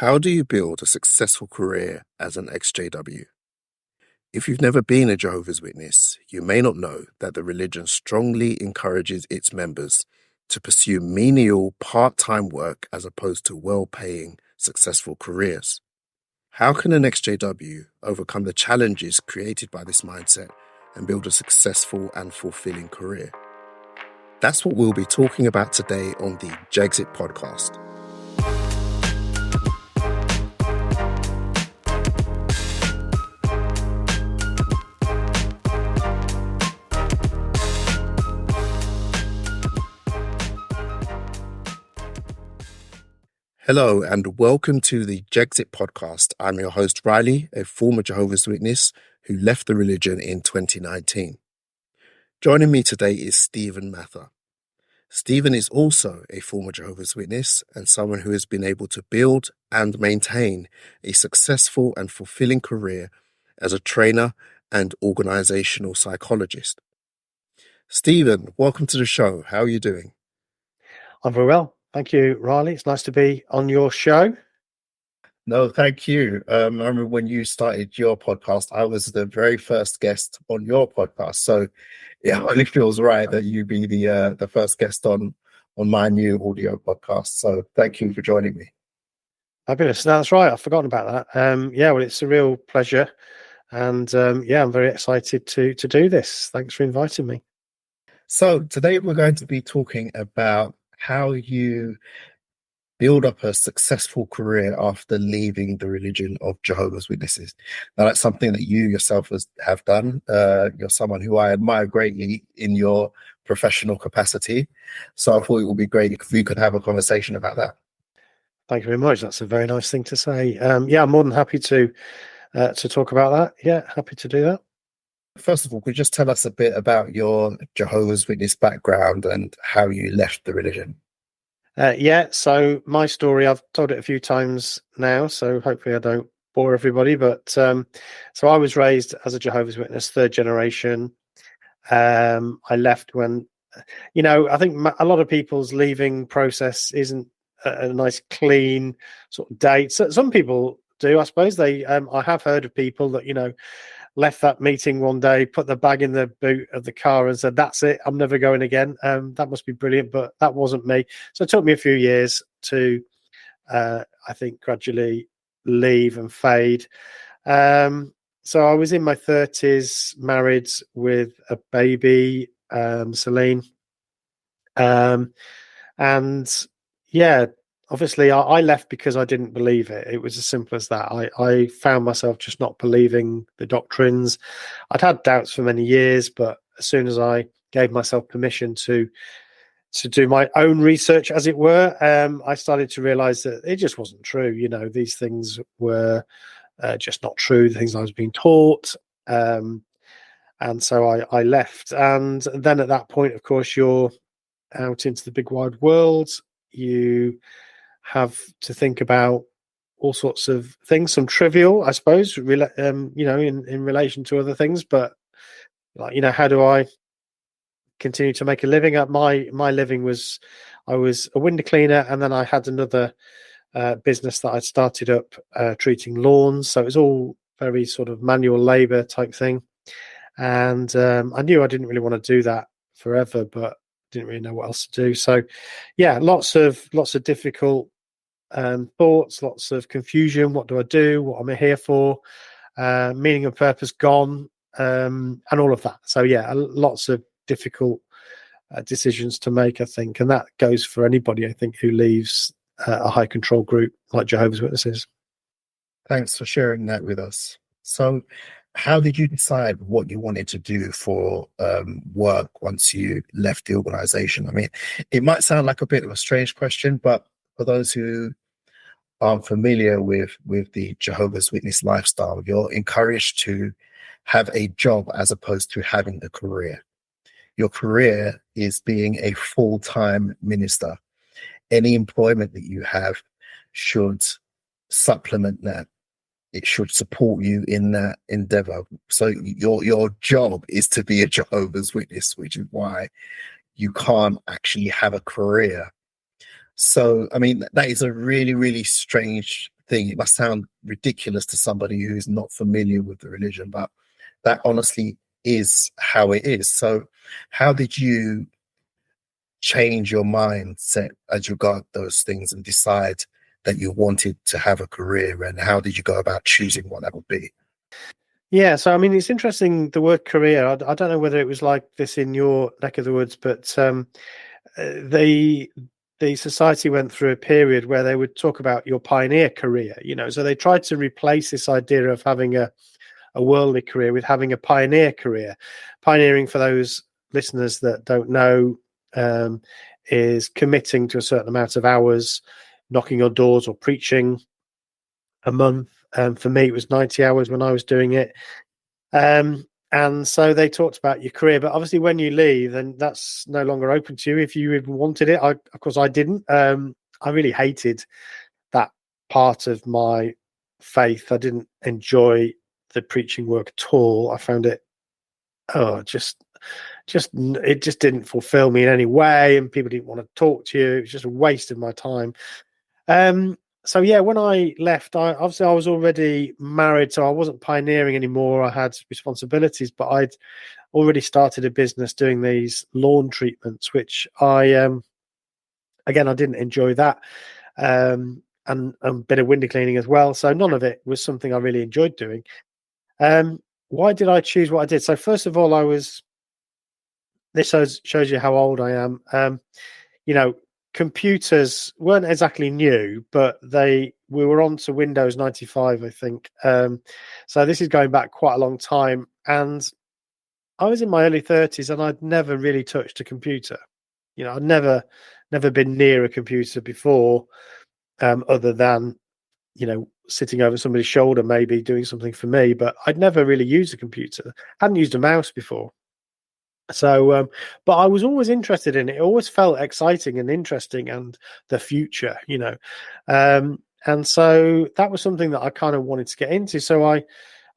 How do you build a successful career as an ExJW? If you've never been a Jehovah's Witness, you may not know that the religion strongly encourages its members to pursue menial part-time work as opposed to well-paying, successful careers. How can an ExJW overcome the challenges created by this mindset and build a successful and fulfilling career? That's what we'll be talking about today on the ExJW podcast. Hello and welcome to the ExJW podcast. I'm your host Riley, a former Jehovah's Witness who left the religion in 2019. Joining me today is Stephen Mather. Stephen is also a former Jehovah's Witness and someone who has been able to build and maintain a successful and fulfilling career as a trainer and organisational psychologist. Stephen, welcome to the show. How are you doing? I'm very well. Thank you, Riley. It's nice to be on your show. No, thank you. I remember when you started your podcast, I was the very first guest on your podcast. So it only feels right that you be the first guest on my new audio podcast. So thank you for joining me. Fabulous. That's right. I've forgotten about that. Well, it's a real pleasure. And I'm very excited to do this. Thanks for inviting me. So today we're going to be talking about how you build up a successful career after leaving the religion of Jehovah's Witnesses. Now, that's something that you yourself have done. You're someone who I admire greatly in your professional capacity. So I thought it would be great if we could have a conversation about that. Thank you very much. That's a very nice thing to say. I'm more than happy to talk about that. Yeah, happy to do that. First of all, could you just tell us a bit about your Jehovah's Witness background and how you left the religion? So my story, I've told it a few times now, so hopefully I don't bore everybody. But so I was raised as a Jehovah's Witness, third generation. I left when, I think a lot of people's leaving process isn't a nice, clean sort of date. So some people do, I suppose. I have heard of people that, left that meeting one day, put the bag in the boot of the car and said, that's it, I'm never going again. That must be brilliant, but that wasn't me. So it took me a few years to, I think, gradually leave and fade. So I was in my 30s, married with a baby, Celine. Obviously, I left because I didn't believe it. It was as simple as that. I found myself just not believing the doctrines. I'd had doubts for many years, but as soon as I gave myself permission to do my own research, as it were, I started to realize that it just wasn't true. These things were just not true, the things I was being taught. And so I left. And then at that point, of course, you're out into the big wide world. You have to think about all sorts of things, some trivial, I suppose, in relation to other things. But how do I continue to make a living? My living was, I was a window cleaner, and then I had another business that I'd started up treating lawns. So it was all very sort of manual labor type thing. And I knew I didn't really want to do that forever, but didn't really know what else to do. So lots of difficult thoughts, lots of confusion. What do I do? What am I here for? Meaning and purpose gone, and all of that. So lots of difficult decisions to make, I think, and that goes for anybody, I think, who leaves a high control group like Jehovah's Witnesses. Thanks for sharing that with us. So how did you decide what you wanted to do for work once you left the organization? I mean, it might sound like a bit of a strange question, but for those who aren't familiar with the Jehovah's Witness lifestyle, you're encouraged to have a job as opposed to having a career. Your career is being a full-time minister. Any employment that you have should supplement that. It should support you in that endeavor. So your job is to be a Jehovah's Witness, which is why you can't actually have a career. So, I mean, that is a really, really strange thing. It must sound ridiculous to somebody who's not familiar with the religion, but that honestly is how it is. So how did you change your mindset as regard those things and decide that you wanted to have a career, and how did you go about choosing what that would be? Yeah, so I mean, it's interesting, the word career. I don't know whether it was like this in your neck of the woods, but the society went through a period where they would talk about your pioneer career, so they tried to replace this idea of having a worldly career with having a pioneer career. Pioneering, for those listeners that don't know, is committing to a certain amount of hours, knocking on doors or preaching a month. For me, it was 90 hours when I was doing it. And so they talked about your career, but obviously when you leave, then that's no longer open to you if you even wanted it. Of course, I didn't. I really hated that part of my faith. I didn't enjoy the preaching work at all. I found it, it just didn't fulfill me in any way, and people didn't want to talk to you. It was just a waste of my time. So yeah, when I left, I was already married, so I wasn't pioneering anymore. I had responsibilities, but I'd already started a business doing these lawn treatments, which again, I didn't enjoy that, and a bit of window cleaning as well. So none of it was something I really enjoyed doing. Why did I choose what I did? So first of all, this shows you how old I am. Computers weren't exactly new, but we were on to Windows 95, I think. So this is going back quite a long time. And I was in my early 30s and I'd never really touched a computer. I'd never been near a computer before, other than, sitting over somebody's shoulder, maybe doing something for me. But I'd never really used a computer. Hadn't used a mouse before. So, but I was always interested in it. It always felt exciting and interesting, and the future, and so that was something that I kind of wanted to get into. So I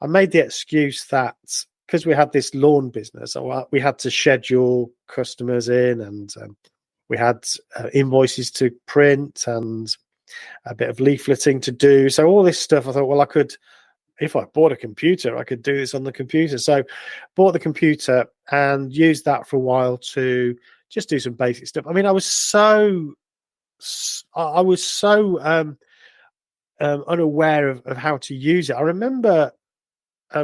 made the excuse that because we had this lawn business, we had to schedule customers in, and we had invoices to print and a bit of leafleting to do. So all this stuff, I thought, well, if I bought a computer, I could do this on the computer. So bought the computer and used that for a while to just do some basic stuff. I mean, I was so unaware of how to use it. I remember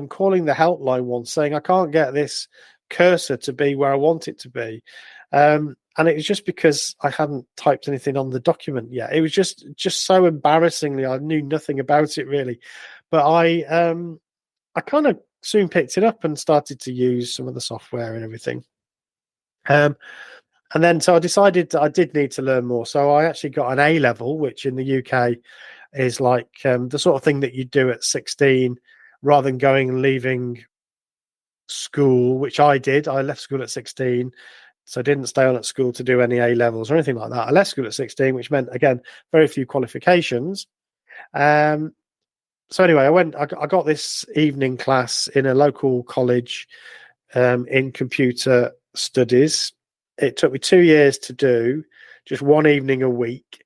calling the helpline once saying, I can't get this cursor to be where I want it to be. And it was just because I hadn't typed anything on the document yet. It was just so embarrassingly, I knew nothing about it really. But I kind of soon picked it up and started to use some of the software and everything. And then so I decided that I did need to learn more. So I actually got an A level, which in the UK is like the sort of thing that you do at 16 rather than going and leaving school, which I did. I left school at 16. So I didn't stay on at school to do any A levels or anything like that. I left school at 16, which meant, again, very few qualifications. So anyway, I got this evening class in a local college in computer studies. It took me 2 years to do, just one evening a week.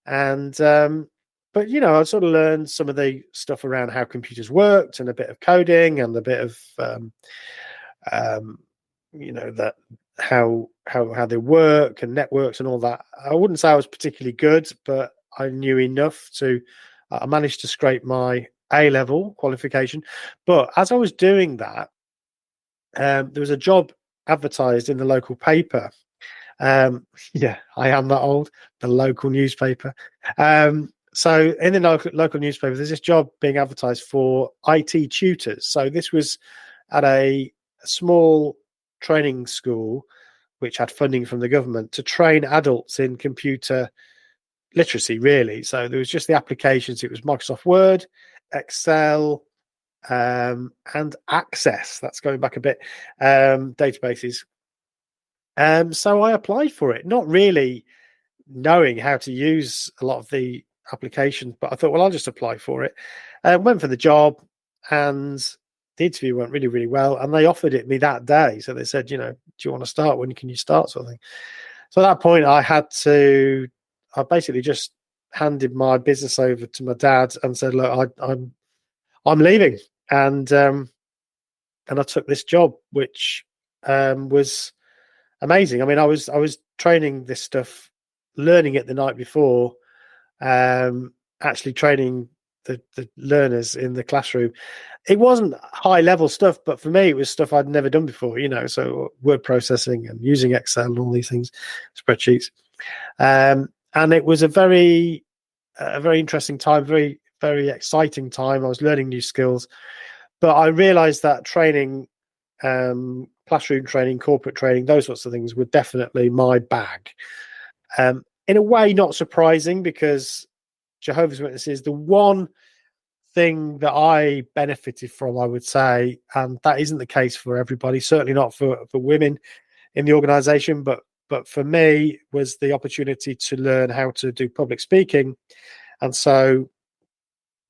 And, but, I sort of learned some of the stuff around how computers worked and a bit of coding and a bit of, that how they work and networks and all that. I wouldn't say I was particularly good, but I knew enough I managed to scrape my A-level qualification. But as I was doing that, there was a job advertised in the local paper. Yeah, I am that old, the local newspaper. So in the local newspaper, there's this job being advertised for IT tutors. So this was at a small training school, which had funding from the government to train adults in computer literacy, really. So there was just the applications. It was Microsoft Word, Excel, and Access. That's going back a bit, databases. So I applied for it, not really knowing how to use a lot of the applications, but I thought, well, I'll just apply for it. Went for the job, and the interview went really, really well. And they offered it me that day. So they said, do you want to start? When can you start? Sort of thing. So at that point, I basically just handed my business over to my dad and said, "Look, I'm leaving," and I took this job, which was amazing. I mean, I was training this stuff, learning it the night before, actually training the learners in the classroom. It wasn't high level stuff, but for me, it was stuff I'd never done before, so word processing and using Excel and all these things, spreadsheets. And it was a very interesting time, very, very exciting time. I was learning new skills, but I realized that training, classroom training, corporate training, those sorts of things were definitely my bag. In a way, not surprising, because Jehovah's Witnesses, the one thing that I benefited from, I would say, and that isn't the case for everybody, certainly not for women in the organization, but for me, was the opportunity to learn how to do public speaking. And so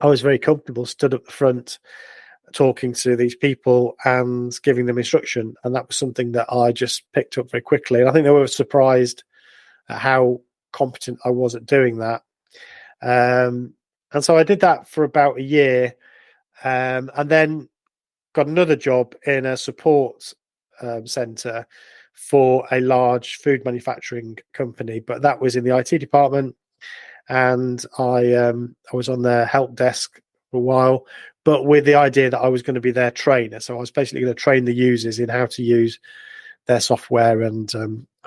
I was very comfortable, stood up the front, talking to these people and giving them instruction. And that was something that I just picked up very quickly. And I think they were surprised at how competent I was at doing that. And so I did that for about a year, and then got another job in a support center for a large food manufacturing company, but that was in the IT department. And I was on their help desk for a while, but with the idea that I was going to be their trainer. So I was basically going to train the users in how to use their software and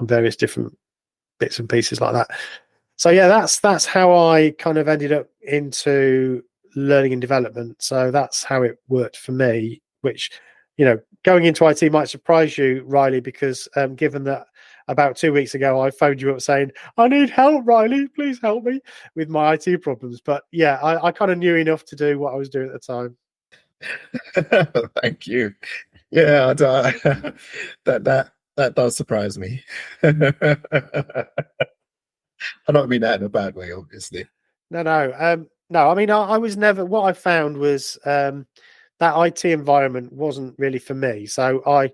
various different bits and pieces like that. So yeah, that's how I kind of ended up into learning and development. So that's how it worked for me, which, going into IT might surprise you, Riley, because given that about 2 weeks ago, I phoned you up saying, "I need help, Riley, please help me with my IT problems." But yeah, I kind of knew enough to do what I was doing at the time. Thank you. Yeah, that does surprise me. I don't mean that in a bad way, obviously. No. I mean, I was never. What I found was that IT environment wasn't really for me. So I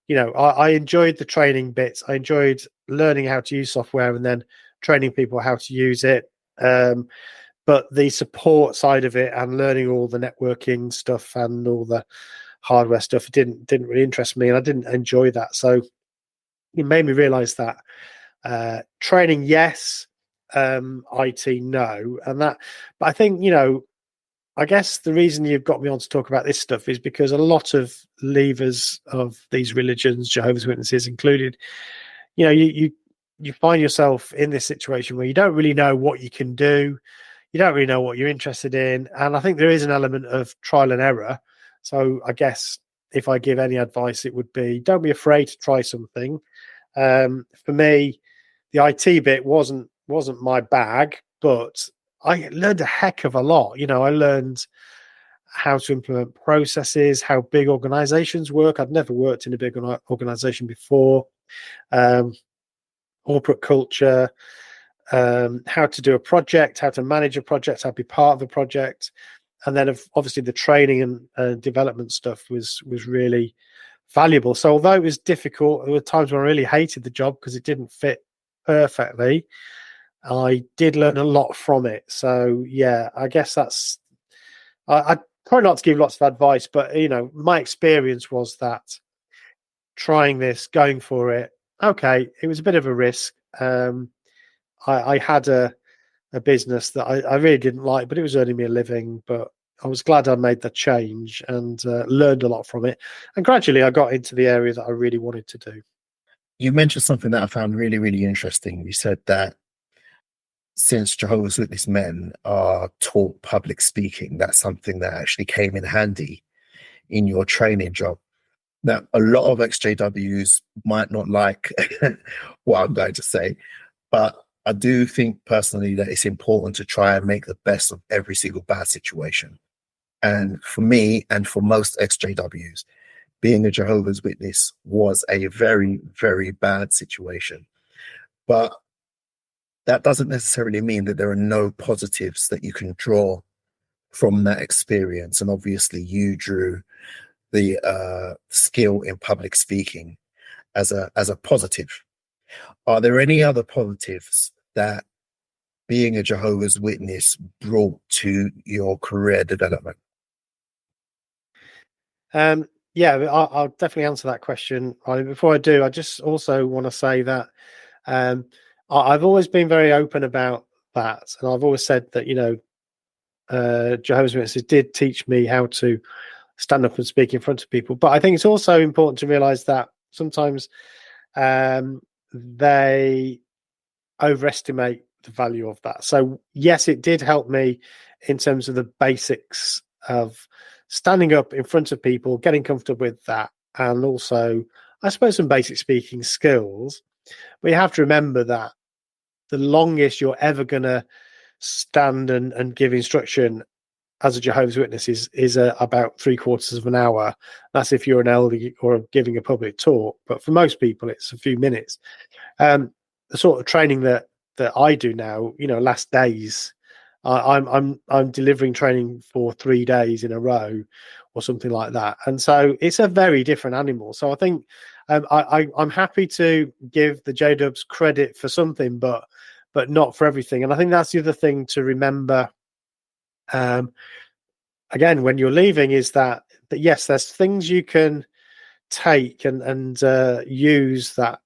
enjoyed the training bits. I enjoyed learning how to use software and then training people how to use it. But the support side of it and learning all the networking stuff and all the hardware stuff didn't really interest me, and I didn't enjoy that. So it made me realize that training, yes, IT, no, and that. But I think I guess the reason you've got me on to talk about this stuff is because a lot of leavers of these religions, Jehovah's Witnesses included, you find yourself in this situation where you don't really know what you can do, you don't really know what you're interested in, and I think there is an element of trial and error. So I guess if I give any advice, it would be, don't be afraid to try something. For me, the IT bit wasn't my bag, but I learned a heck of a lot. I learned how to implement processes, how big organizations work. I'd never worked in a big organization before. Corporate culture, how to do a project, how to manage a project, how to be part of a project. And then obviously the training and development stuff was really valuable. So although it was difficult, there were times when I really hated the job because it didn't fit perfectly, I did learn a lot from it. So yeah, I guess that's, I try not to give lots of advice, but my experience was that trying this, going for it, okay, it was a bit of a risk. I had a business that I really didn't like, but it was earning me a living. But I was glad I made the change and learned a lot from it. And gradually I got into the area that I really wanted to do. You mentioned something that I found really, really interesting. You said that since Jehovah's Witness men are taught public speaking, that's something that actually came in handy in your training job. Now, a lot of ExJWs might not like what I'm going to say, but I do think personally that it's important to try and make the best of every single bad situation. And for me and for most ExJWs, being a Jehovah's Witness was a very, very bad situation. But that doesn't necessarily mean that there are no positives that you can draw from that experience. And obviously you drew the skill in public speaking as a positive. Are there any other positives that being a Jehovah's Witness brought to your career development? Yeah, I'll definitely answer that question. Before I do, I just also want to say that I've always been very open about that, and I've always said that, you know, Jehovah's Witnesses did teach me how to stand up and speak in front of people. But I think it's also important to realize that sometimes they overestimate the value of that. So yes, it did help me in terms of the basics of standing up in front of people, getting comfortable with that, and also, I suppose, some basic speaking skills. But you have to remember that the longest you're ever going to stand and give instruction as a Jehovah's Witness is about 3/4 of an hour. That's if you're an elder or giving a public talk. But for most people, it's a few minutes. The sort of training that I do now, you know, last days. I'm delivering training for 3 days in a row, or something like that, and so it's a very different animal. So I think I'm happy to give the JDubs credit for something, but not for everything. And I think that's the other thing to remember. Again, when you're leaving, is that yes, there's things you can take and use that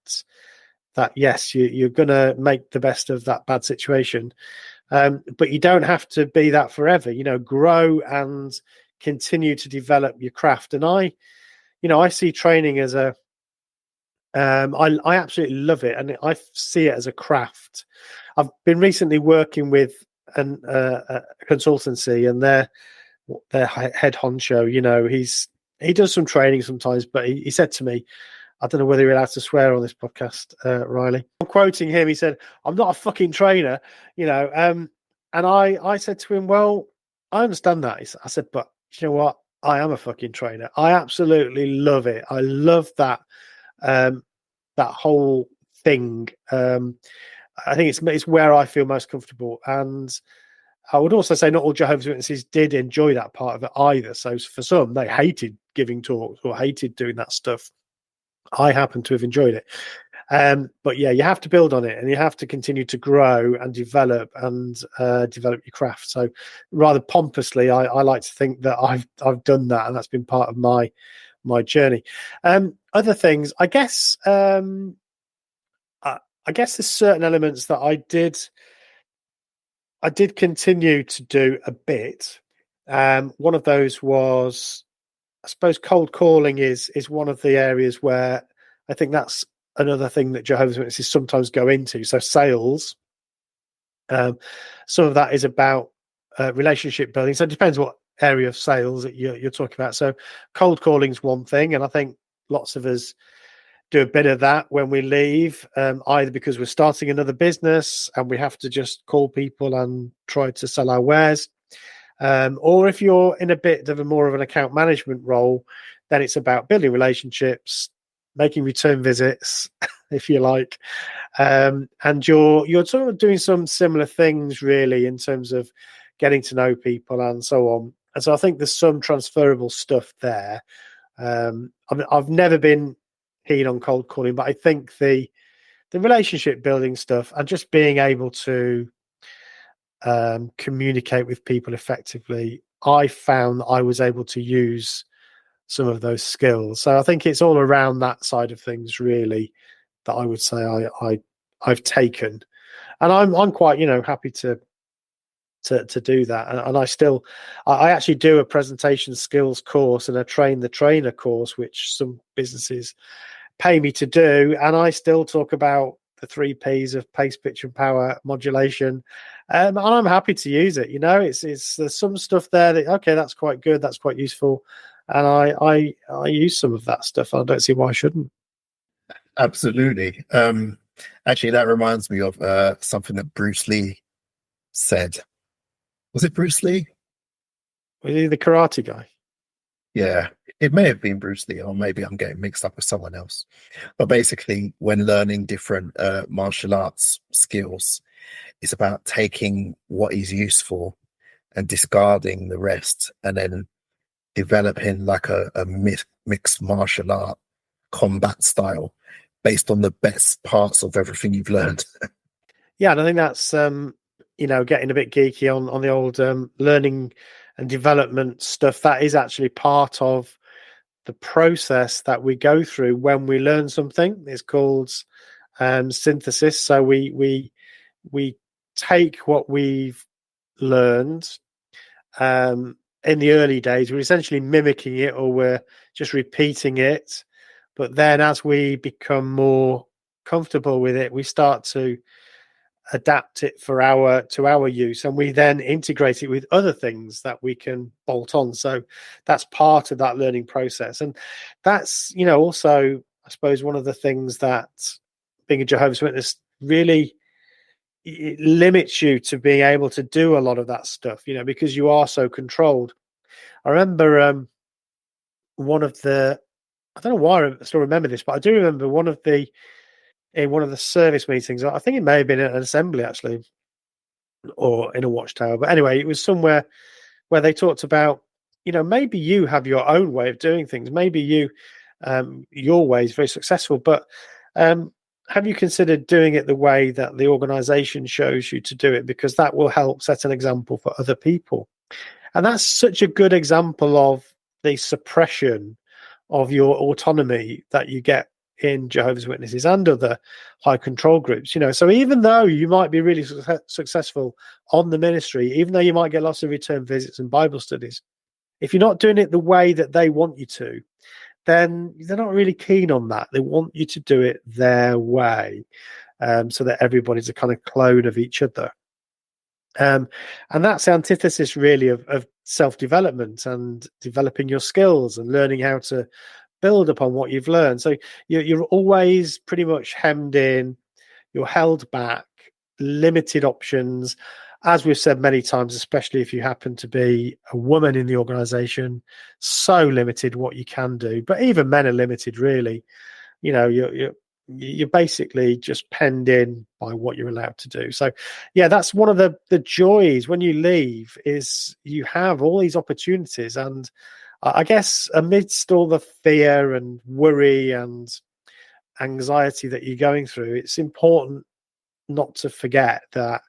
yes, you're going to make the best of that bad situation. But you don't have to be that forever, you know, grow and continue to develop your craft. And I see training as I absolutely love it. And I see it as a craft. I've been recently working with a consultancy, and their head honcho, you know, he does some training sometimes, but he said to me, I don't know whether you're allowed to swear on this podcast, Riley. I'm quoting him. He said, "I'm not a fucking trainer," you know. And I said to him, "Well, I understand that." I said, "But you know what? I am a fucking trainer. I absolutely love it. I love that that whole thing. I think it's where I feel most comfortable." And I would also say not all Jehovah's Witnesses did enjoy that part of it either. So for some, they hated giving talks or hated doing that stuff. I happen to have enjoyed it. But yeah, you have to build on it, and you have to continue to grow and develop your craft. So rather pompously, I like to think that I've done that, and that's been part of my journey. Other things, I guess there's certain elements that I did continue to do a bit. One of those was, I suppose, cold calling is one of the areas where I think that's another thing that Jehovah's Witnesses sometimes go into. So sales, some of that is about relationship building. So it depends what area of sales that you're talking about. So cold calling is one thing, and I think lots of us do a bit of that when we leave, either because we're starting another business and we have to just call people and try to sell our wares. Or if you're in a bit of a more of an account management role, then it's about building relationships, making return visits, if you like. And you're sort of doing some similar things really in terms of getting to know people and so on. And so I think there's some transferable stuff there. I've never been keen on cold calling, but I think the relationship building stuff and just being able to communicate with people effectively, I found that I was able to use some of those skills. So I think it's all around that side of things really that I would say I've taken, and I'm quite, you know, happy to do that. And I actually do a presentation skills course and a train the trainer course, which some businesses pay me to do, and I still talk about the 3 P's of pace, pitch, and power modulation. And I'm happy to use it. You know, it's there's some stuff there that, okay, that's quite good, that's quite useful, and I use some of that stuff. I don't see why I shouldn't. Absolutely. Actually, that reminds me of something that Bruce Lee said. Was it Bruce Lee? Was he the karate guy? Yeah, it may have been Bruce Lee, or maybe I'm getting mixed up with someone else. But basically, when learning different martial arts skills, it's about taking what is useful and discarding the rest, and then developing like a mixed martial art combat style based on the best parts of everything you've learned. Yeah, and I think that's getting a bit geeky on the old learning and development stuff, that is actually part of the process that we go through when we learn something. It's called synthesis. So we take what we've learned in the early days. We're essentially mimicking it, or we're just repeating it. But then as we become more comfortable with it, we start to adapt it to our use, and we then integrate it with other things that we can bolt on. So that's part of that learning process. And that's, also, I suppose, one of the things that being a Jehovah's Witness really, it limits you to being able to do a lot of that stuff, because you are so controlled. I remember one of the, I don't know why I still remember this, but I do remember in one of the service meetings, I think it may have been at an assembly actually, or in a watchtower. But anyway, it was somewhere where they talked about, maybe you have your own way of doing things. Maybe your way is very successful, but have you considered doing it the way that the organization shows you to do it? Because that will help set an example for other people. And that's such a good example of the suppression of your autonomy that you get in Jehovah's Witnesses and other high control groups. So even though you might be really successful on the ministry, even though you might get lots of return visits and Bible studies, if you're not doing it the way that they want you to, then they're not really keen on that. They want you to do it their way, so that everybody's a kind of clone of each other. And that's the antithesis really of self-development and developing your skills and learning how to build upon what you've learned. So you're always pretty much hemmed in, you're held back, limited options. As we've said many times, especially if you happen to be a woman in the organization, so limited what you can do. But even men are limited, really. You're basically just penned in by what you're allowed to do. So, yeah, that's one of the joys when you leave, is you have all these opportunities. And I guess amidst all the fear and worry and anxiety that you're going through, it's important not to forget that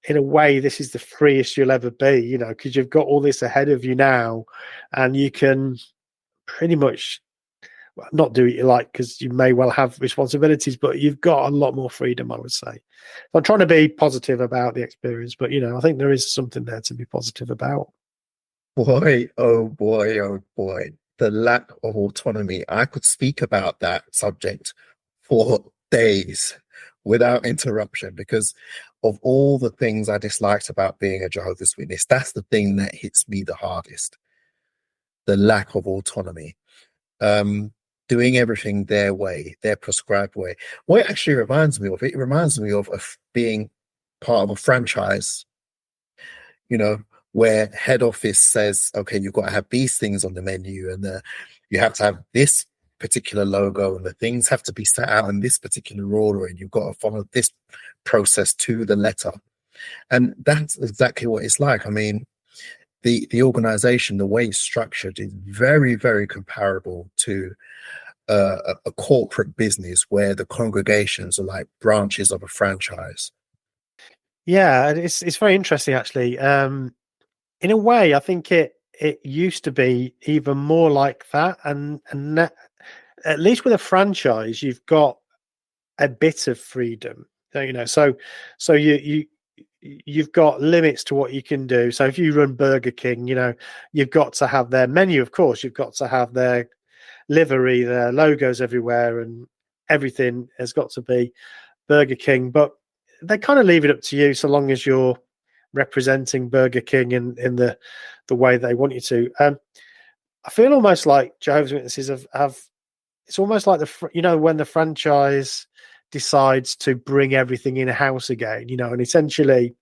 in a way, this is the freest you'll ever be, because you've got all this ahead of you now, and you can pretty much not do what you like, because you may well have responsibilities, but you've got a lot more freedom, I would say. I'm trying to be positive about the experience, but, I think there is something there to be positive about. Boy, oh boy, oh boy. The lack of autonomy. I could speak about that subject for days without interruption, because of all the things I disliked about being a Jehovah's Witness, that's the thing that hits me the hardest. The lack of autonomy. Doing everything their way, their prescribed way. What it actually reminds me of, it reminds me of being part of a franchise, where head office says, okay, you've got to have these things on the menu, and you have to have this particular logo, and the things have to be set out in this particular order, and you've got to follow this process to the letter. And that's exactly what it's like. I mean, the organization, the way it's structured, is very, very comparable to a corporate business where the congregations are like branches of a franchise. Yeah, it's very interesting, actually. In a way, I think it used to be even more like that, and that, at least with a franchise, you've got a bit of freedom. So you've got limits to what you can do. So if you run Burger King, you've got to have their menu, of course. You've got to have their livery, their logos everywhere, and everything has got to be Burger King. But they kind of leave it up to you, so long as you're representing Burger King in the way they want you to. I feel almost like Jehovah's Witnesses have it's almost like when the franchise decides to bring everything in house again, and essentially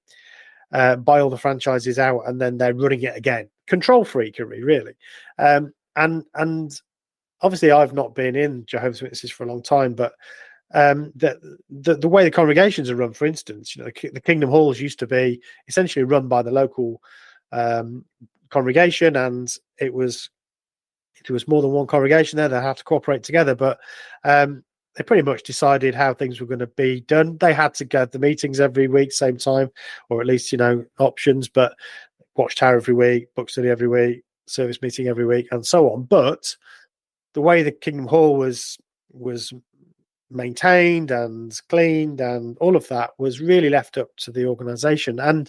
buy all the franchises out, and then they're running it again. Control freakery, really. And obviously, I've not been in Jehovah's Witnesses for a long time, but the way the congregations are run, for instance, the Kingdom Halls used to be essentially run by the local congregation, and it was more than one congregation there. They have to cooperate together, but they pretty much decided how things were going to be done. They had to go to the meetings every week, same time, or at least, options, but Watchtower every week, book study every week, service meeting every week, and so on. But the way the Kingdom Hall was maintained and cleaned and all of that was really left up to the organisation, and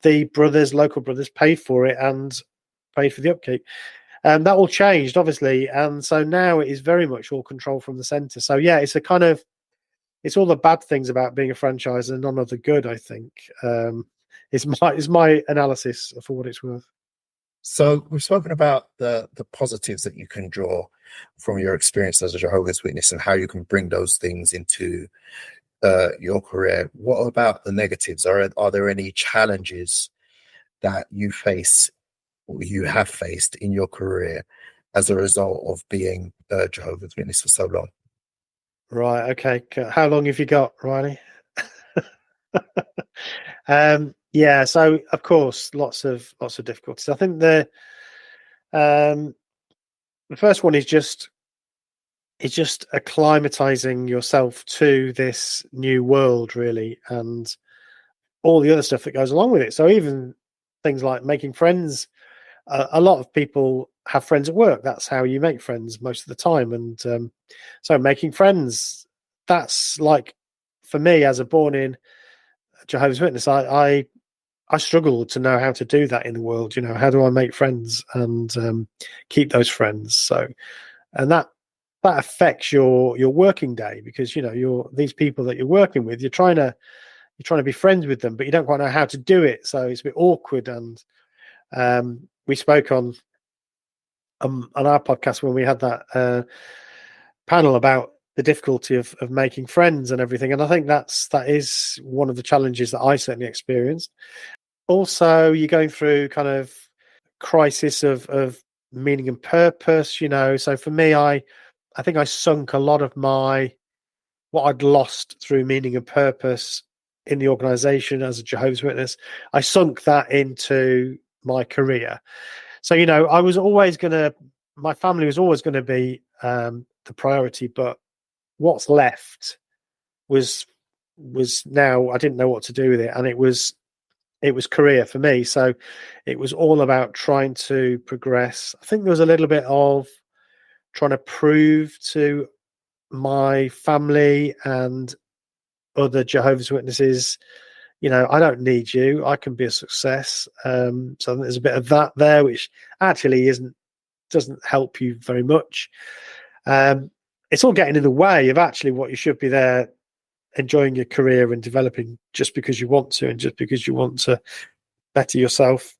the local brothers paid for it and paid for the upkeep. And that all changed, obviously, and so now it is very much all controlled from the centre. So yeah, it's it's all the bad things about being a franchise and none of the good, I think. Is my analysis for what it's worth. So we've spoken about the positives that you can draw from your experience as a Jehovah's Witness and how you can bring those things into your career. What about the negatives? Are there any challenges that you face or you have faced in your career as a result of being a Jehovah's Witness for so long? Right. Okay. How long have you got, Riley? Yeah. So of course, lots of difficulties. I think the first one is just acclimatizing yourself to this new world, really, and all the other stuff that goes along with it. So even things like making friends. A lot of people have friends at work. That's how you make friends most of the time. And so making friends, that's like, for me, as a born-in Jehovah's Witness, I struggle to know how to do that in the world. How do I make friends and keep those friends? So, and that affects your working day, because these people that you're working with, you're trying to be friends with them, but you don't quite know how to do it. So it's a bit awkward. And we spoke on our podcast when we had that panel about the difficulty of making friends and everything. And I think that is one of the challenges that I certainly experienced. Also, you're going through kind of crisis of meaning and purpose, So for me, I think I sunk a lot of what I'd lost through meaning and purpose in the organisation as a Jehovah's Witness. I sunk that into my career. So, I was always my family was always going to be the priority, but what's left was now I didn't know what to do with it. And it was career for me. So it was all about trying to progress. I think there was a little bit of trying to prove to my family and other Jehovah's Witnesses, I don't need you. I can be a success. So there's a bit of that there, which actually doesn't help you very much. It's all getting in the way of actually what you should be there, enjoying your career and developing just because you want to, and just because you want to better yourself.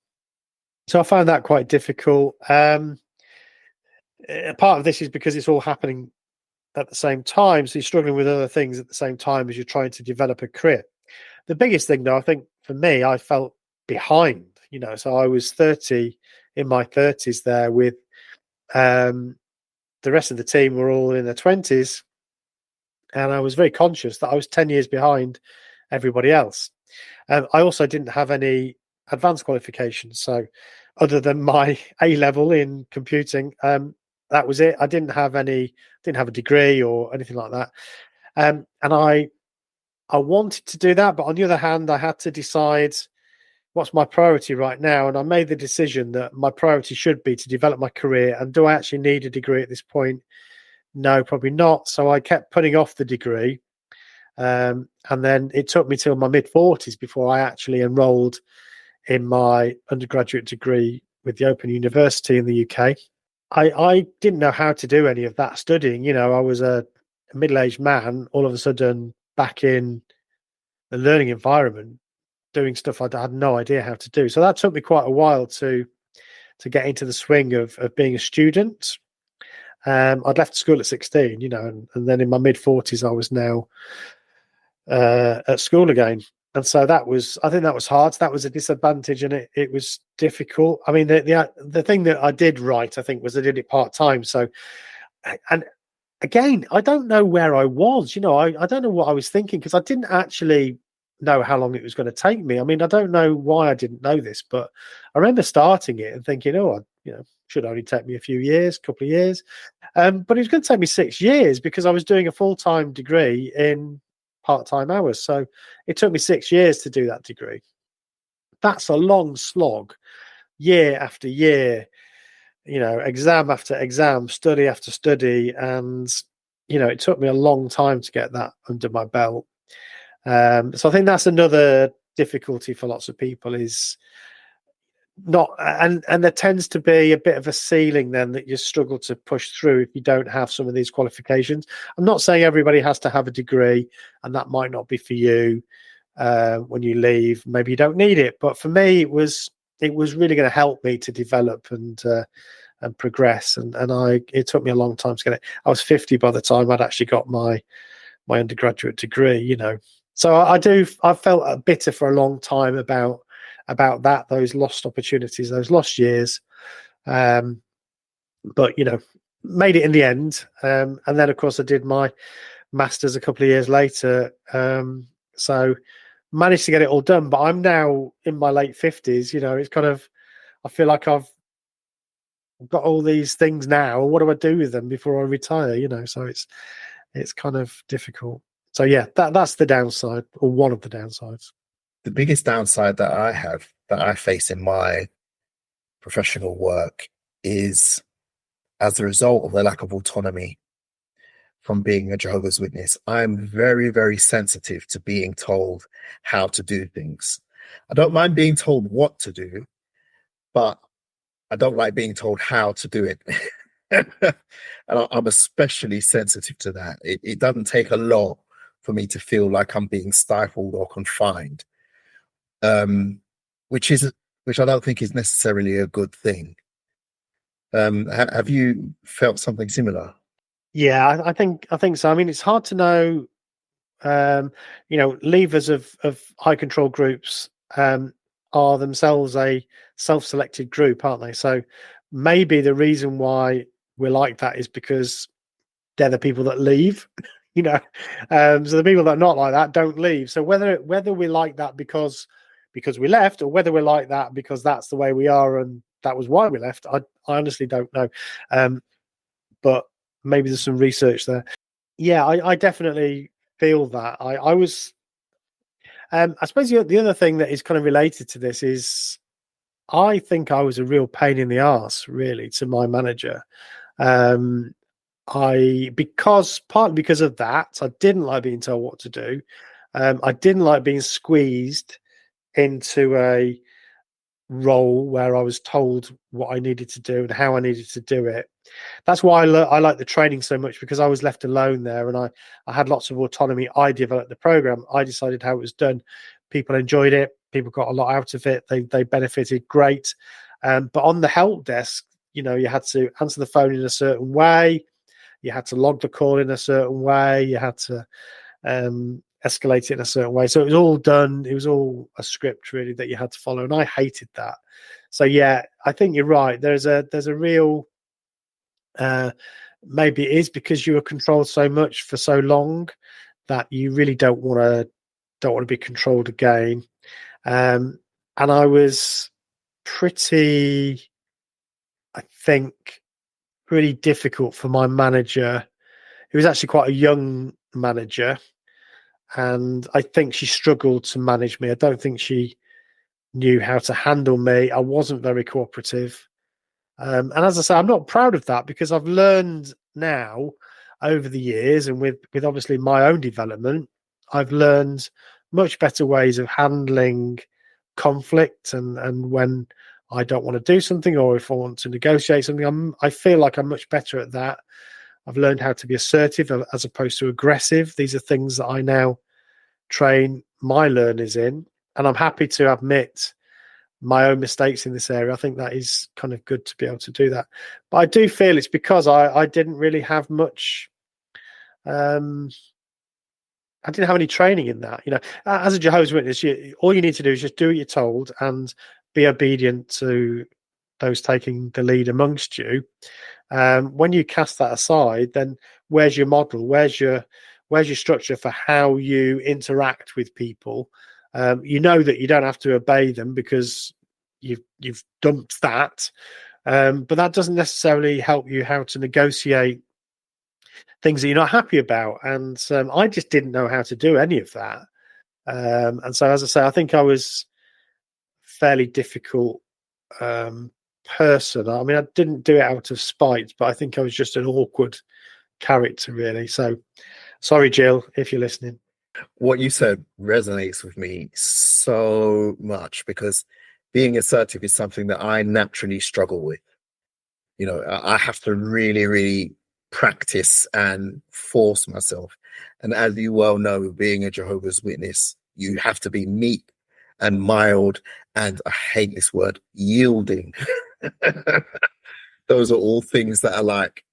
So I found that quite difficult. Part of this is because it's all happening at the same time. So you're struggling with other things at the same time as you're trying to develop a career. The biggest thing, though, I think for me, I felt behind, so I was in my 30s there with the rest of the team were all in their 20s. And I was very conscious that I was 10 years behind everybody else. I also didn't have any advanced qualifications. So other than my A-level in computing, that was it. I didn't have a degree or anything like that. And I wanted to do that, but on the other hand, I had to decide what's my priority right now. And I made the decision that my priority should be to develop my career. And do I actually need a degree at this point? No, probably not. So I kept putting off the degree. And then it took me till my mid-40s before I actually enrolled in my undergraduate degree with the Open University in the UK. I didn't know how to do any of that studying. I was a middle-aged man, all of a sudden back in the learning environment, doing stuff I had no idea how to do. So that took me quite a while to get into the swing of being a student. I'd left school at 16, and then in my mid-40s, I was now at school again. And so I think that was hard. That was a disadvantage, and it was difficult. I mean, the thing that I did right, I think, was I did it part-time. So, and again, I don't know where I was, I don't know what I was thinking, because I didn't actually know how long it was going to take me. I mean, I don't know why I didn't know this, but I remember starting it and thinking, should only take me a couple of years. But it was going to take me 6 years because I was doing a full-time degree in part-time hours. So it took me 6 years to do that degree. That's a long slog, year after year, exam after exam, study after study. And, it took me a long time to get that under my belt. So I think that's another difficulty for lots of people is not, and there tends to be a bit of a ceiling then that you struggle to push through if you don't have some of these qualifications. I'm not saying everybody has to have a degree, and that might not be for you when you leave. Maybe you don't need it, but for me, it was really going to help me to develop and progress. And it took me a long time to get it. I was 50 by the time I'd actually got my undergraduate degree. So I felt bitter for a long time about that, those lost opportunities, those lost years. But made it in the end. And then of course I did my master's a couple of years later. So managed to get it all done, but I'm now in my late 50s. It's kind of, I feel like I've got all these things now. What do I do with them before I retire? So it's kind of difficult. So yeah, that's the downside, or one of the downsides. The biggest downside that I face in my professional work is as a result of the lack of autonomy from being a Jehovah's Witness. I'm very, very sensitive to being told how to do things. I don't mind being told what to do, but I don't like being told how to do it. And I'm especially sensitive to that. It doesn't take a lot for me to feel like I'm being stifled or confined, which I don't think is necessarily a good thing. Have you felt something similar? Yeah, I think so. I mean, it's hard to know. Leavers of high control groups are themselves a self-selected group, aren't they? So maybe the reason why we're like that is because they're the people that leave. So the people that are not like that don't leave. So whether we like that because we left, or whether we're like that because that's the way we are and that was why we left, I honestly don't know. But maybe there's some research there. Yeah, I definitely feel that. I was, I suppose the other thing that is kind of related to this is I think I was a real pain in the arse, really, to my manager. Partly because of that, I didn't like being told what to do. I didn't like being squeezed into a role where I was told what I needed to do and how I needed to do it. That's why I like the training so much, because I was left alone there and I had lots of autonomy. I developed the program. I decided how it was done. People enjoyed it. People got a lot out of it. They benefited great. But on the help desk, you had to answer the phone in a certain way. You had to log the call in a certain way. You had to escalate it in a certain way. So it was all done. It was all a script, really, that you had to follow. And I hated that. So, yeah, I think you're right. There's a real... maybe it is because you were controlled so much for so long that you really don't want to be controlled again. And I was pretty, I think, really difficult for my manager. He was actually quite a young manager, and I think she struggled to manage me. I don't think she knew how to handle me. I wasn't very cooperative. And as I say, I'm not proud of that, because I've learned now over the years, and with obviously my own development, I've learned much better ways of handling conflict and when I don't want to do something, or if I want to negotiate something, I feel like I'm much better at that. I've learned how to be assertive as opposed to aggressive. These are things that I now train my learners in, and I'm happy to admit my own mistakes in this area. I think that is kind of good to be able to do that. But I do feel it's because I didn't really have much. I didn't have any training in that. As a Jehovah's Witness, all you need to do is just do what you're told and be obedient to those taking the lead amongst you. When you cast that aside, then where's your model? Where's your structure for how you interact with people? You know that you don't have to obey them because you've dumped that. But that doesn't necessarily help you how to negotiate things that you're not happy about. And I just didn't know how to do any of that. And so, as I say, I think I was fairly difficult person. I mean, I didn't do it out of spite, but I think I was just an awkward character, really. So, sorry, Jill, if you're listening. What you said resonates with me so much, because being assertive is something that I naturally struggle with. You know, I have to really, really practice and force myself. And as you well know, being a Jehovah's Witness, you have to be meek and mild, and I hate this word, yielding. Those are all things that are like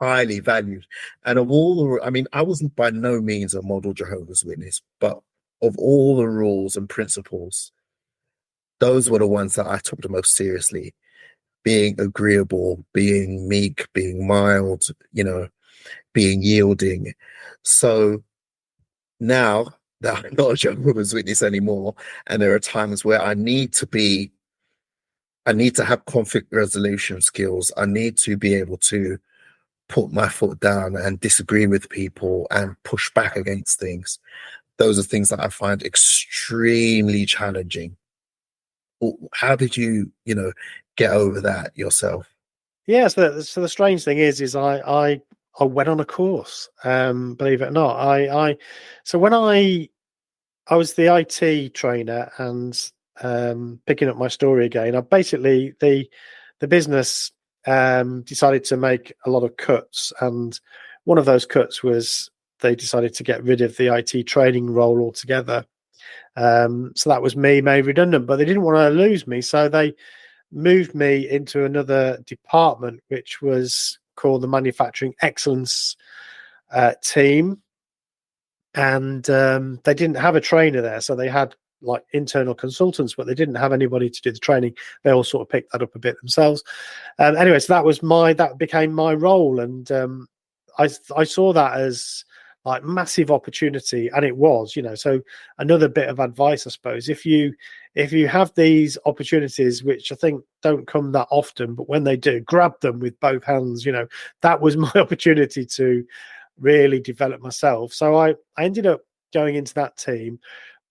highly valued. And of all the, I mean, I wasn't by no means a model Jehovah's Witness, but of all the rules and principles, those were the ones that I took the most seriously. Being agreeable, being meek, being mild, you know, being yielding. So now that I'm not a Jehovah's Witness anymore, and there are times where I need to have conflict resolution skills. I need to be able to put my foot down and disagree with people and push back against things. Those are things that I find extremely challenging. How did you, get over that yourself? Yeah, so the strange thing is I went on a course. Believe it or not, so when I was the IT trainer, and picking up my story again, I basically the business decided to make a lot of cuts, and one of those cuts was they decided to get rid of the IT training role altogether. So that was me made redundant, but they didn't want to lose me, so they moved me into another department, which was called the Manufacturing Excellence team. And they didn't have a trainer there, so they had like internal consultants, but they didn't have anybody to do the training. They all sort of picked that up a bit themselves. Anyway, so that became my role, and I saw that as like massive opportunity, and it was, so another bit of advice, I suppose, if you have these opportunities, which I think don't come that often, but when they do, grab them with both hands. That was my opportunity to really develop myself. So I ended up going into that team,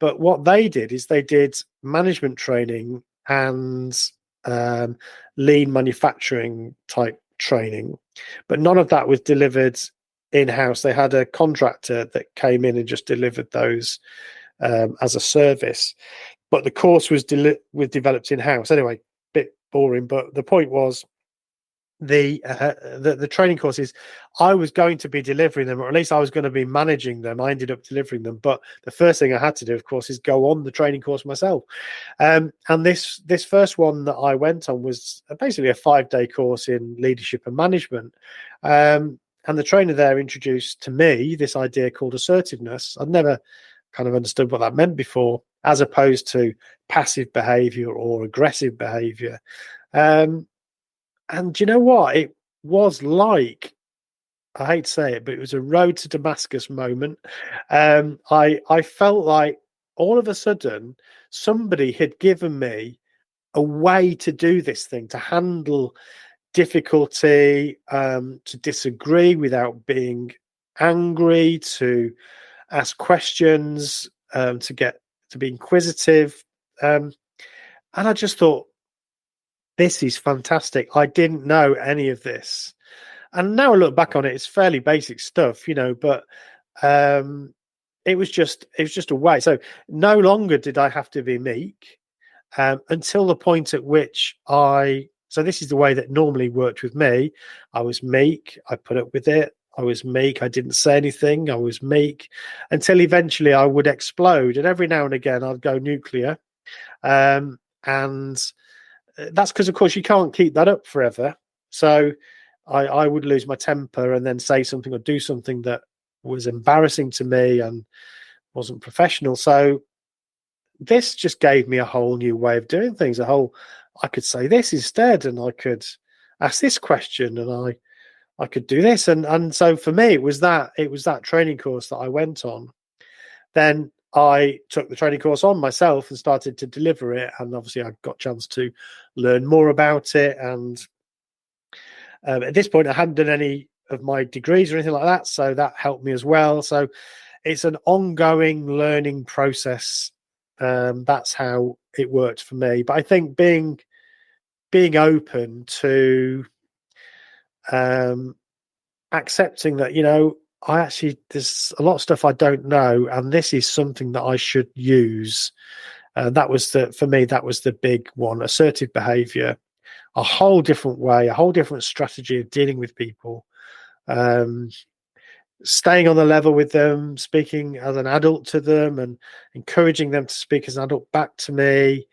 but what they did is they did management training and lean manufacturing type training, but none of that was delivered in-house. They had a contractor that came in and just delivered those as a service, but the course was developed in-house. Anyway, bit boring, but the point was the training courses, I was going to be delivering them, or at least I was going to be managing them. I ended up delivering them, but the first thing I had to do, of course, is go on the training course myself. And this first one that I went on was basically a 5-day course in leadership and management. And the trainer there introduced to me this idea called assertiveness. I'd never kind of understood what that meant before, as opposed to passive behavior or aggressive behavior. And you know what? It was like, I hate to say it, but it was a road to Damascus moment. I felt like all of a sudden somebody had given me a way to do this thing, to handle difficulty, to disagree without being angry, to ask questions, to be inquisitive. And I just thought, this is fantastic. I didn't know any of this. And now I look back on it, it's fairly basic stuff, but it was just a way. So no longer did I have to be meek, until the point at which so this is the way that normally worked with me. I was meek, I put up with it. I was meek, I didn't say anything. I was meek until eventually I would explode. And every now and again I'd go nuclear. And that's because, of course, you can't keep that up forever. So I would lose my temper and then say something or do something that was embarrassing to me and wasn't professional. So this just gave me a whole new way of doing things. I could say this instead, and I could ask this question, and I could do this. And so for me, it was that training course that I went on. Then I took the training course on myself and started to deliver it. And obviously I got a chance to learn more about it and At this point, I hadn't done any of my degrees or anything like that, so that helped me as well. So it's an ongoing learning process. That's how it worked for me. But I think being open to accepting that, there's a lot of stuff I don't know, and this is something that I should use. That was for me, that was the big one: assertive behavior, a whole different way, a whole different strategy of dealing with people, staying on the level with them, speaking as an adult to them, and encouraging them to speak as an adult back to me.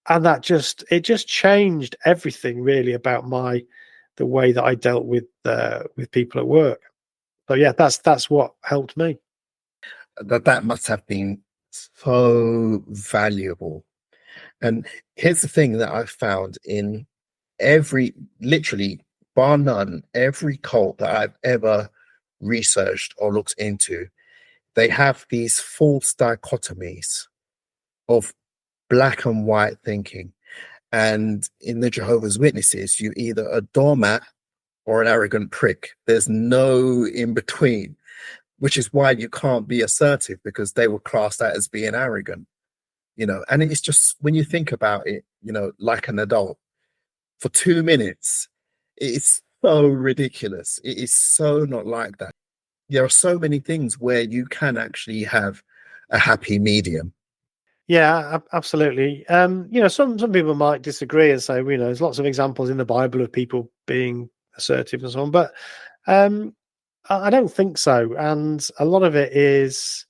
And it just changed everything really about the way that I dealt with people at work. So yeah, that's what helped me. That must have been so valuable. And here's the thing that I've found in literally bar none, every cult that I've ever researched or looked into, they have these false dichotomies of black and white thinking. And in the Jehovah's Witnesses, you're either a doormat or an arrogant prick. There's no in between, which is why you can't be assertive, because they will class that as being arrogant, and it's just, when you think about it, like an adult for 2 minutes, it's so ridiculous. It is so not like that. There are so many things where you can actually have a happy medium. Yeah, absolutely. Some people might disagree and say, there's lots of examples in the Bible of people being assertive and so on, but I don't think so. And a lot of it is,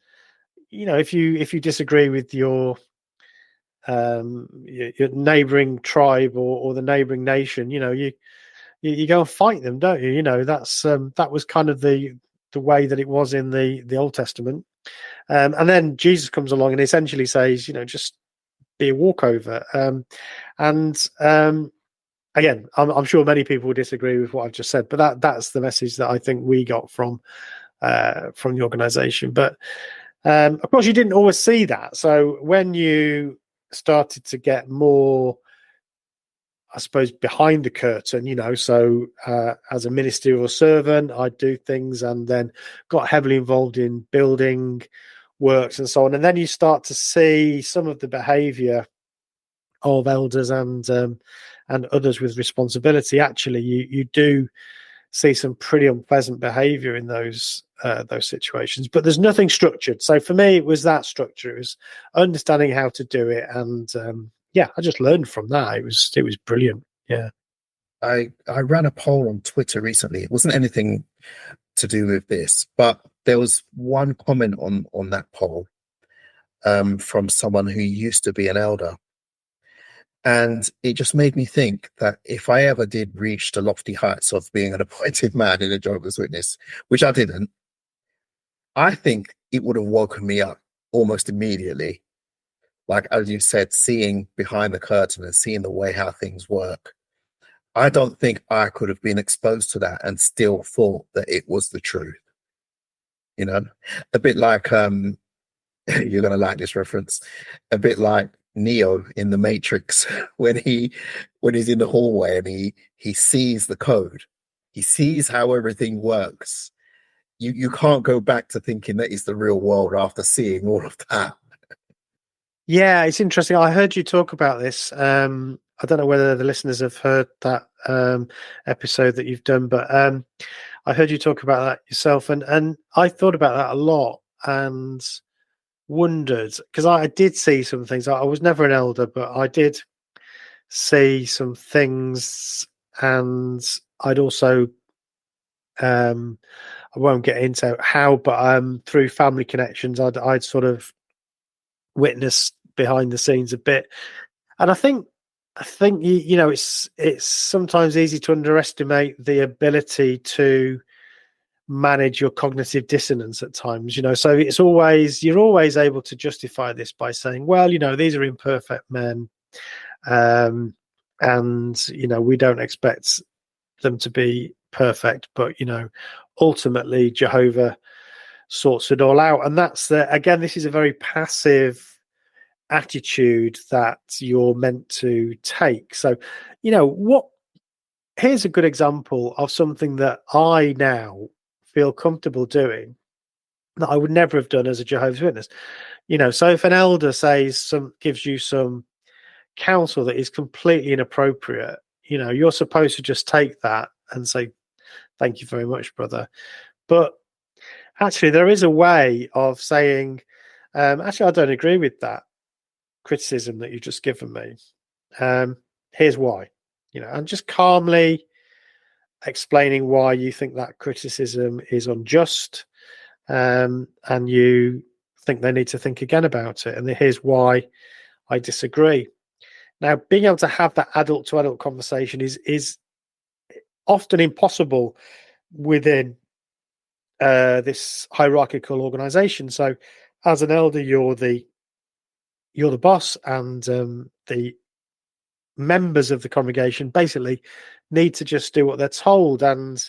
if you disagree with your neighboring tribe or the neighboring nation, you go and fight them, don't you? That's that was kind of the way that it was in the Old Testament. And then Jesus comes along and essentially says, just be a walkover. Again, I'm sure many people will disagree with what I've just said, but that's the message that I think we got from the organization. But of course, you didn't always see that. So when you started to get more, I suppose, behind the curtain, so as a ministerial servant, I'd do things, and then got heavily involved in building works and so on. And then you start to see some of the behavior of elders and others with responsibility. Actually, you do see some pretty unpleasant behavior in those situations, but there's nothing structured. So for me, it was that structure. It was understanding how to do it, and I just learned from that. It was brilliant. Yeah. I ran a poll on Twitter recently. It wasn't anything to do with this, but there was one comment on that poll from someone who used to be an elder. And it just made me think that if I ever did reach the lofty heights of being an appointed man in a Jehovah's Witness, which I didn't, I think it would have woken me up almost immediately. Like, as you said, seeing behind the curtain and seeing the way how things work. I don't think I could have been exposed to that and still thought that it was the truth. A bit like, you're going to like this reference, a bit like Neo in the Matrix when he's in the hallway and he sees the code, he sees how everything works. You can't go back to thinking that is the real world after seeing all of that. Yeah, it's interesting. I heard you talk about this. I don't know whether the listeners have heard that episode that you've done, but I heard you talk about that yourself, and I thought about that a lot and wondered, because I did see some things. I was never an elder, but I did see some things, and I'd also I won't get into how, but through family connections, I'd sort of witnessed behind the scenes a bit. And I think it's sometimes easy to underestimate the ability to manage your cognitive dissonance at times, so you're always able to justify this by saying, well, these are imperfect men, and we don't expect them to be perfect, but ultimately Jehovah sorts it all out. And that's again, this is a very passive attitude that you're meant to take. So what here's a good example of something that I now feel comfortable doing that I would never have done as a Jehovah's Witness. So if an elder gives you some counsel that is completely inappropriate, you're supposed to just take that and say, thank you very much, brother. But actually, there is a way of saying, actually, I don't agree with that criticism that you've just given me. Here's why, and just calmly explaining why you think that criticism is unjust, and you think they need to think again about it. And here's why I disagree. Now, being able to have that adult to adult conversation is often impossible within this hierarchical organization. So as an elder, you're the boss, and the members of the congregation basically need to just do what they're told and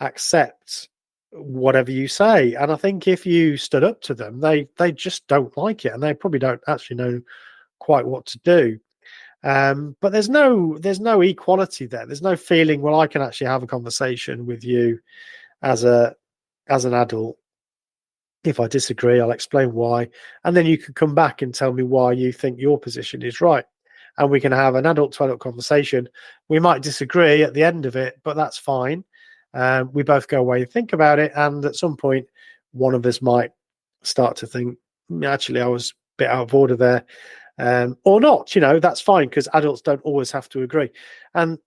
accept whatever you say. And I think if you stood up to them, they just don't like it, and they probably don't actually know quite what to do. But there's no equality there. There's no feeling, well, I can actually have a conversation with you as an adult. If I disagree, I'll explain why, and then you can come back and tell me why you think your position is right, and we can have an adult to adult conversation. We might disagree at the end of it, but that's fine. We both go away and think about it, and at some point one of us might start to think, actually, I was a bit out of order there, or not. That's fine, because adults don't always have to agree. And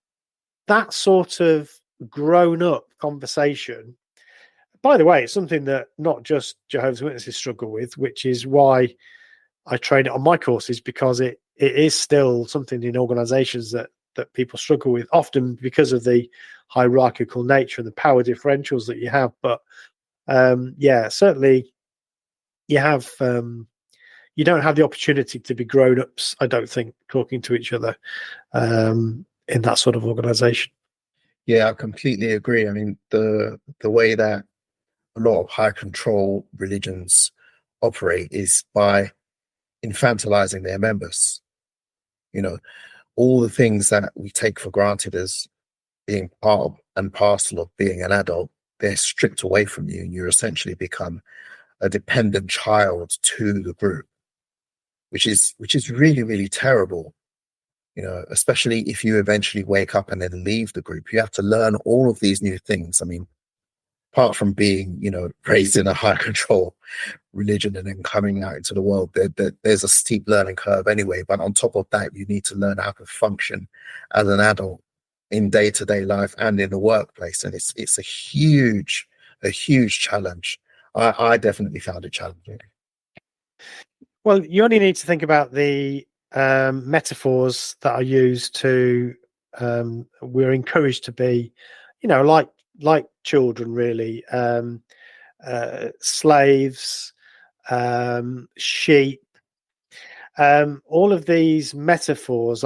that sort of grown up conversation, by the way, it's something that not just Jehovah's Witnesses struggle with, which is why I train it on my courses, because it is still something in organizations that people struggle with, often because of the hierarchical nature and the power differentials that you have. But certainly you have you don't have the opportunity to be grown-ups, I don't think, talking to each other in that sort of organization. Yeah, I completely agree. I mean, the way that a lot of high control religions operate is by infantilizing their members. All the things that we take for granted as being part and parcel of being an adult, they're stripped away from you, and you essentially become a dependent child to the group, which is really, really terrible. Especially if you eventually wake up and then leave the group, you have to learn all of these new things. I mean, apart from being, raised in a high control religion and then coming out into the world, there's a steep learning curve anyway. But on top of that, you need to learn how to function as an adult in day-to-day life and in the workplace. And it's a huge challenge. I definitely found it challenging. Well, you only need to think about the metaphors that are used to, we're encouraged to be, like children, really, slaves, sheep. All of these metaphors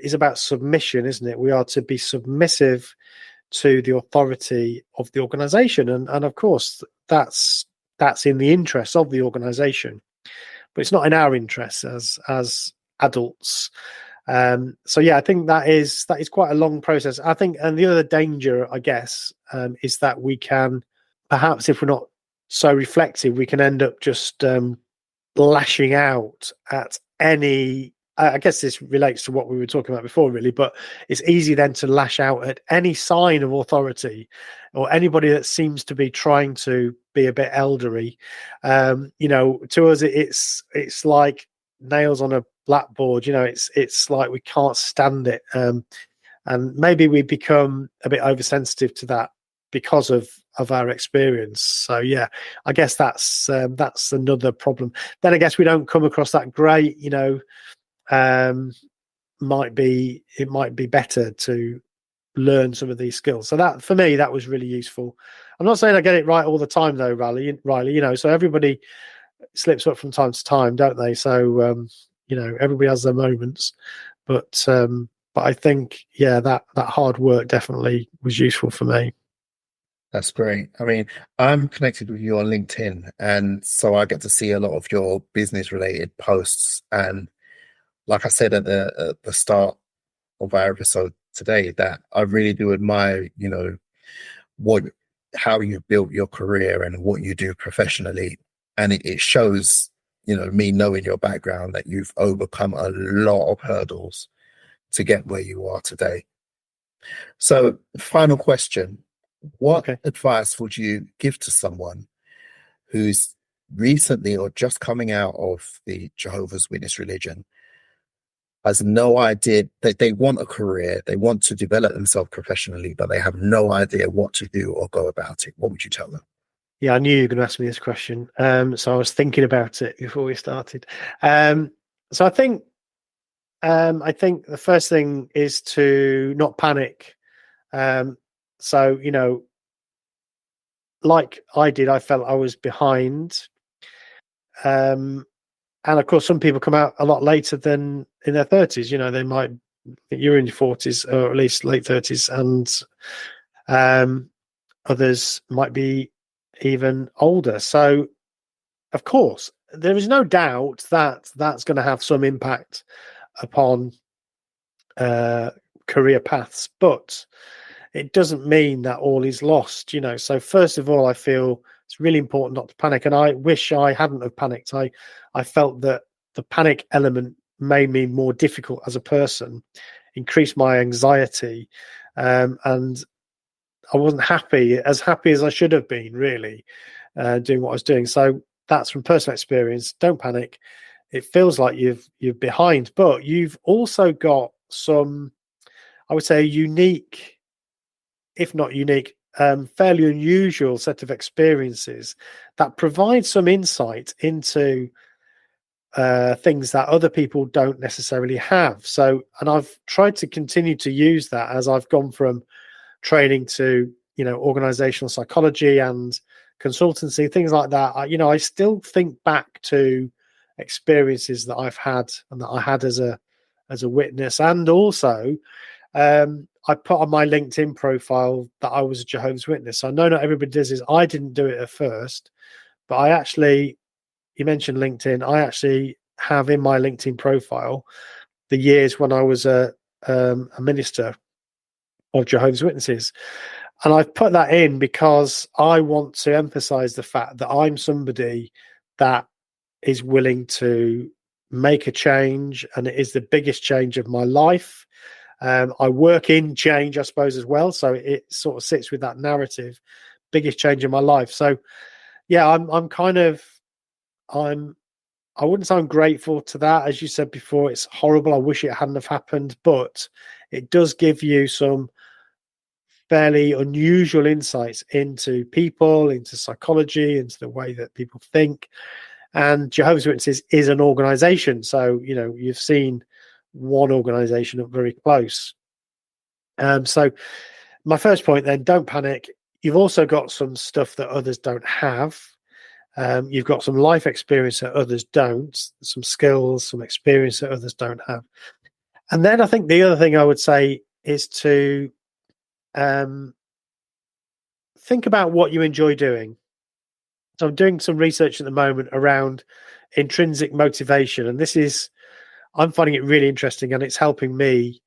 is about submission, isn't it? We are to be submissive to the authority of the organization, and of course that's in the interests of the organization, but it's not in our interests as adults. So yeah, I think that is quite a long process, I think. And the other danger, I guess, is that we can, perhaps if we're not so reflective, we can end up just lashing out at any, I guess this relates to what we were talking about before, really, but it's easy then to lash out at any sign of authority or anybody that seems to be trying to be a bit elderly. To us, it's like nails on a blackboard. It's like we can't stand it, and maybe we become a bit oversensitive to that because of our experience. So yeah, I guess that's another problem. Then I guess we don't come across that great. It might be better to learn some of these skills. So that, for me, that was really useful. I'm not saying I get it right all the time though, Riley. So everybody slips up from time to time, don't they? So everybody has their moments, but I think, yeah, that hard work definitely was useful for me. That's great. I mean, I'm connected with you on LinkedIn, and so I get to see a lot of your business related posts. And like I said at the start of our episode today that I really do admire, how you built your career and what you do professionally. And it shows, me knowing your background, that you've overcome a lot of hurdles to get where you are today. So, final question. What advice would you give to someone who's recently or just coming out of the Jehovah's Witness religion, has no idea that they want a career, they want to develop themselves professionally, but they have no idea what to do or go about it? What would you tell them? Yeah, I knew you were going to ask me this question. So I was thinking about it before we started. So I think the first thing is to not panic. So, like I did, I felt I was behind. And of course, some people come out a lot later than in their 30s. They might think you're in your 40s or at least late 30s, and others might be even older. So, of course, there is no doubt that that's going to have some impact upon career paths, but it doesn't mean that all is lost. So first of all, I feel it's really important not to panic, and I wish I hadn't have panicked. I felt that the panic element made me more difficult as a person, increased my anxiety, and I wasn't happy as I should have been, really, doing what I was doing. So that's from personal experience. Don't panic. It feels like you're behind, but you've also got some, I would say, unique, if not unique, fairly unusual set of experiences that provide some insight into things that other people don't necessarily have. So, and I've tried to continue to use that as I've gone from training to, organizational psychology and consultancy, things like that. I still think back to experiences that I've had and that I had as a witness, and also I put on my LinkedIn profile that I was a Jehovah's Witness. I know not everybody does this. I didn't do it at first, but I actually, you mentioned LinkedIn, I actually have in my LinkedIn profile the years when I was a minister of Jehovah's Witnesses. And I've put that in because I want to emphasize the fact that I'm somebody that is willing to make a change, and it is the biggest change of my life. I work in change, I suppose, as well. So it sort of sits with that narrative, biggest change in my life. So yeah, I wouldn't say I'm grateful to that. As you said before, it's horrible. I wish it hadn't have happened, but it does give you some fairly unusual insights into people, into psychology, into the way that people think. And Jehovah's Witnesses is an organization. So, you've seen one organization up very close. So my first point then, don't panic. You've also got some stuff that others don't have. You've got some life experience that others don't, some skills, some experience that others don't have. And then I think the other thing I would say is to think about what you enjoy doing. So I'm doing some research at the moment around intrinsic motivation, and I'm finding it really interesting, and it's helping me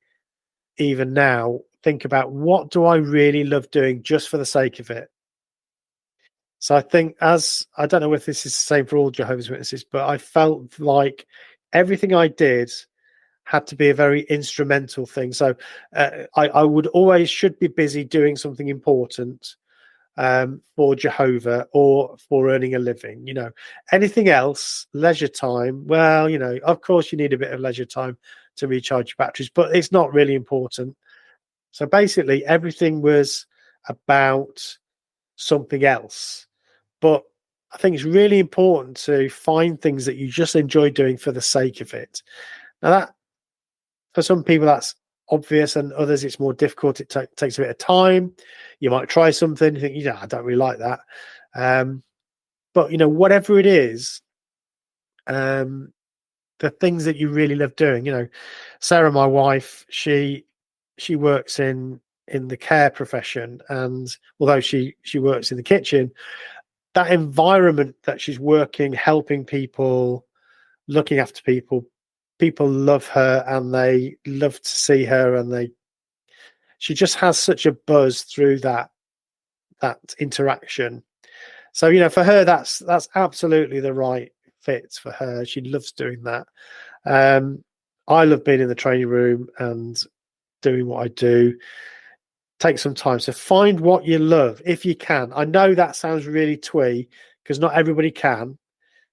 even now think about, what do I really love doing just for the sake of it? So I think, I don't know if this is the same for all Jehovah's Witnesses, but I felt like everything I did had to be a very instrumental thing. So I should be busy doing something important for Jehovah or for earning a living. Anything else, leisure time, well, of course you need a bit of leisure time to recharge your batteries, but it's not really important. So basically everything was about something else. But I think it's really important to find things that you just enjoy doing for the sake of it. Now, that for some people that's obvious, and others it's more difficult. It takes a bit of time. You might try something, you think, I don't really like that. But whatever it is, the things that you really love doing. Sarah, my wife, she works in the care profession, and although she works in the kitchen, that environment that she's working, helping people, looking after people love her, and they love to see her, and they she just has such a buzz through that interaction. So, you know, for her, that's absolutely the right fit for her. She loves doing that. I love being in the training room and doing what I do. Take some time. So find what you love if you can. I know that sounds really twee because not everybody can.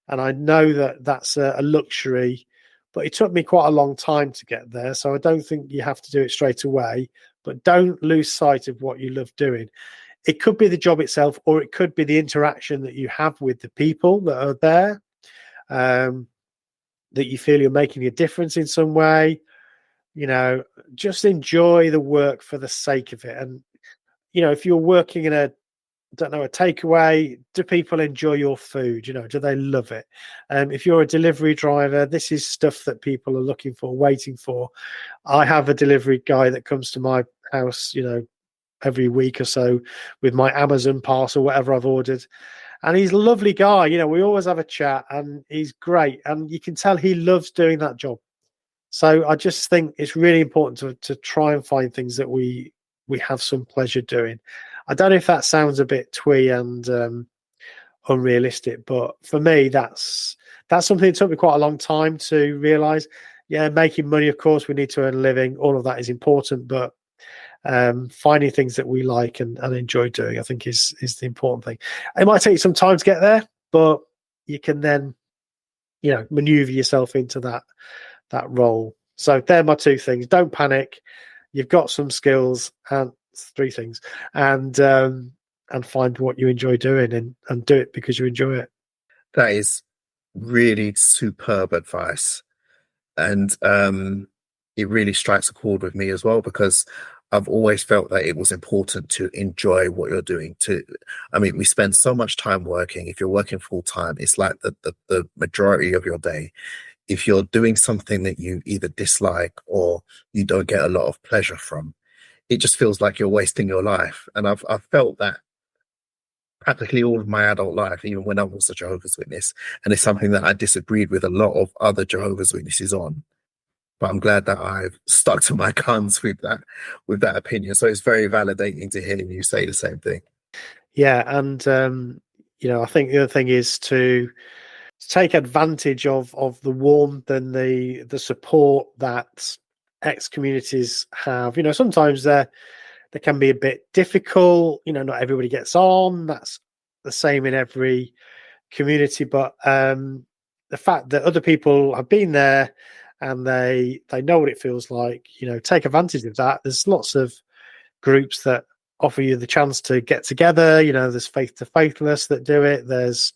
And I know that that's a luxury, but it took me quite a long time to get there. So I don't think you have to do it straight away, but don't lose sight of what you love doing. It could be the job itself, or it could be the interaction that you have with the people that are there, that you feel you're making a difference in some way. You know, just enjoy the work for the sake of it. And, you know, if you're working in a takeaway, do people enjoy your food? You know, do they love it? If you're a delivery driver, this is stuff that people are looking for, waiting for. I have a delivery guy that comes to my house, you know, every week or so with my Amazon parcel, whatever I've ordered. And he's a lovely guy. You know, we always have a chat and he's great. And you can tell he loves doing that job. So I just think it's really important to try and find things that we have some pleasure doing. I don't know if that sounds a bit twee and unrealistic, but for me, that's something that took me quite a long time to realize. Yeah, making money, of course, we need to earn a living. All of that is important, but finding things that we like and enjoy doing, I think is the important thing. It might take some time to get there, but you can then, you know, maneuver yourself into that role. So they're my two things. Don't panic. You've got some skills, and three things, and find what you enjoy doing and do it because you enjoy it. That is really superb advice. And it really strikes a chord with me as well, because I've always felt that it was important to enjoy what you're doing. We spend so much time working. If you're working full time, it's like the majority of your day. If you're doing something that you either dislike or you don't get a lot of pleasure from, it just feels like you're wasting your life. And I've felt that practically all of my adult life, even when I was a Jehovah's Witness. And it's something that I disagreed with a lot of other Jehovah's Witnesses on. But I'm glad that I've stuck to my guns with that opinion. So it's very validating to hear you say the same thing. Yeah, and you know, I think the other thing is to take advantage of the warmth and the support that ex communities have. You know, sometimes they can be a bit difficult. You know, not everybody gets on. That's the same in every community. But the fact that other people have been there and they know what it feels like, you know, take advantage of that. There's lots of groups that offer you the chance to get together. You know, there's Faith to Faithless that do it. There's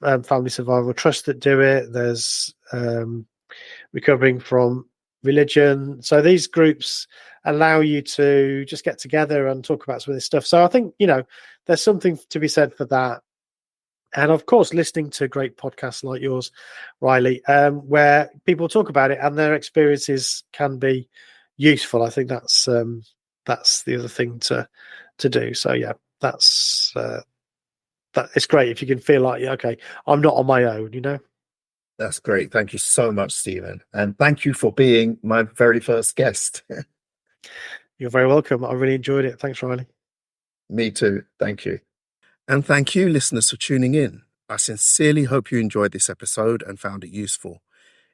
Family Survival Trust that do it. There's Recovering from Religion. So these groups allow you to just get together and talk about some of this stuff. So I think, you know, there's something to be said for that. And of course, listening to great podcasts like yours, Riley, where people talk about it and their experiences can be useful. I think that's the other thing to do. So yeah, that's that. It's great if you can feel like, okay, I'm not on my own, you know. That's great. Thank you so much, Stephen. And thank you for being my very first guest. You're very welcome. I really enjoyed it. Thanks, Riley. Me too. Thank you. And thank you, listeners, for tuning in. I sincerely hope you enjoyed this episode and found it useful.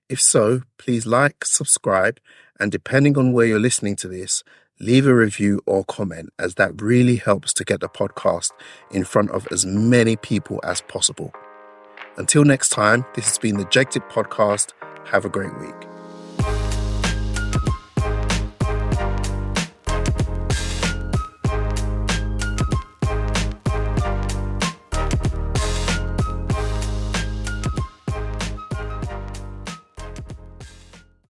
If so, please like, subscribe, and depending on where you're listening to this, leave a review or comment, as that really helps to get the podcast in front of as many people as possible. Until next time, this has been the ExJW podcast. Have a great week.